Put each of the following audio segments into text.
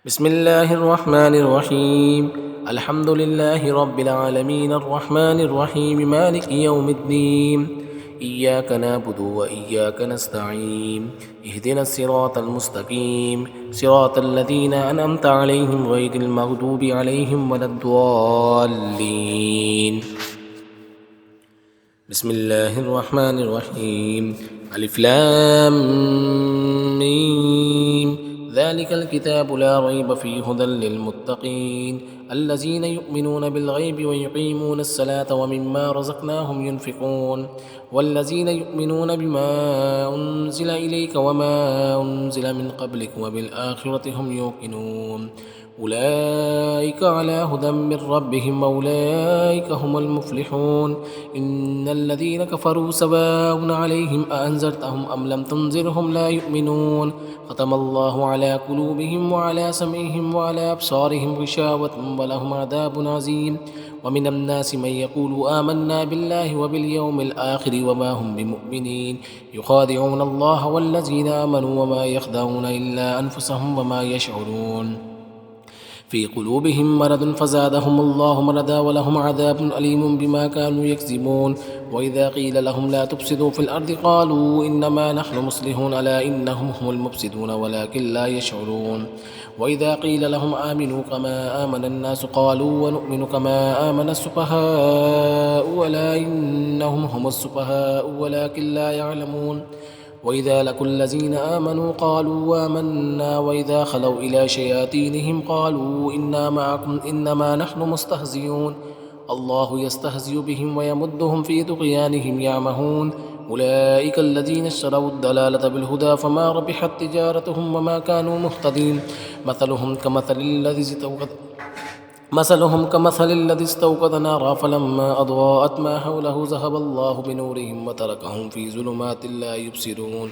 بسم الله الرحمن الرحيم. الحمد لله رب العالمين الرحمن الرحيم مالك يوم الدين. إياك نعبد وإياك نستعين. اهدنا الصراط المستقيم صراط الذين أنعمت عليهم غير المغضوب عليهم ولا الضالين. بسم الله الرحمن الرحيم. ألف لام ميم. ذلك الكتاب لا ريب فيه هدى للمتقين الذين يؤمنون بالغيب ويقيمون الصلاة ومما رزقناهم ينفقون والذين يؤمنون بما أنزل إليك وما أنزل من قبلك وبالآخرة هم يوقنون أولئك على هدى من ربهم وأولئك هم المفلحون. إن الذين كفروا سواء عليهم أأنذرتهم أم لم تنذرهم لا يؤمنون. ختم الله على قلوبهم وعلى سمعهم وعلى أبصارهم غشاوة ولهم عذاب عظيم. ومن الناس من يقول آمنا بالله وباليوم الآخر وما هم بمؤمنين يخادعون الله والذين آمنوا وما يخدعون إلا أنفسهم وما يشعرون. في قلوبهم مرض فزادهم الله مرضا ولهم عذاب أليم بما كانوا يكذبون. وإذا قيل لهم لا تفسدوا في الأرض قالوا إنما نحن مصلحون ألا إنهم هم المفسدون ولكن لا يشعرون. وإذا قيل لهم آمنوا كما آمن الناس قالوا ونؤمن كما آمن السفهاء ألا إنهم هم السفهاء ولكن لا يعلمون. وإذا لقوا الذين آمنوا قالوا آمنا وإذا خلوا إلى شياطينهم قالوا إنا معكم إنما نحن مستهزئون. الله يستهزئ بهم ويمدهم في طغيانهم يعمهون. أولئك الذين اشتروا الضلالة بالهدى فما ربحت تجارتهم وما كانوا مهتدين. مثلهم كمثل الذي استوقد نارا فلما أضاءت ما حوله ذهب الله بنورهم وتركهم في ظلمات لا يبصرون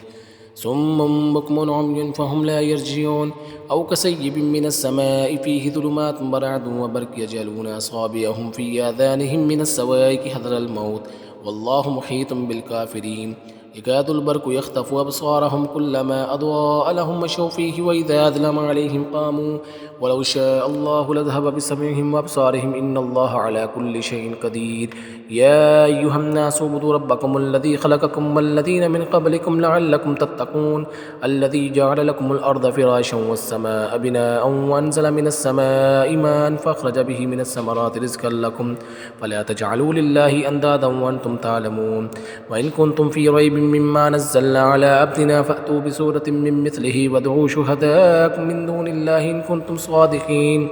صم بكم عمي فهم لا يرجعون. أو كسيب من السماء فيه ظلمات ورعد وبرق يجعلون أصابعهم في آذانهم من السوائك حذر الموت والله محيط بالكافرين. يكاد البرق يخطف أبصارهم كلما أضاء لهم مشوا فيه وإذا أظلم عليهم قاموا ولو شاء الله لذهب بسمعهم وأبصارهم إن الله على كل شيء قدير. يا أيها الناس اعبدوا ربكم الذي خلقكم والذين من قبلكم لعلكم تتقون الذي جعل لكم الأرض فراشا والسماء بناء وأنزل من السماء ماء فأخرج به من الثمرات رزقا لكم فلا تجعلوا لله أندادا وأنتم تعلمون. وإن كنتم في ريب مما نزلنا على عبدنا فأتوا بسورة من مثله وادعوا شهداءكم من دون الله إن كنتم صادقين.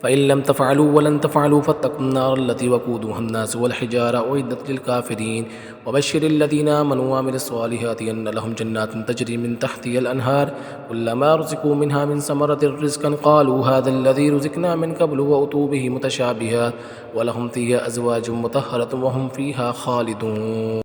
فإن لم تفعلوا ولن تفعلوا فاتقوا النار التي وقودها الناس والحجارة أعدت للكافرين. وبشر الذين آمنوا وعملوا الصالحات أن لهم جنات تجري من تحتها الأنهار كلما رزقوا منها من ثمرة رزقا قالوا هذا الذي رزقنا من قبل وأتوا به متشابها ولهم فيها أزواج مطهرة وهم فيها خالدون.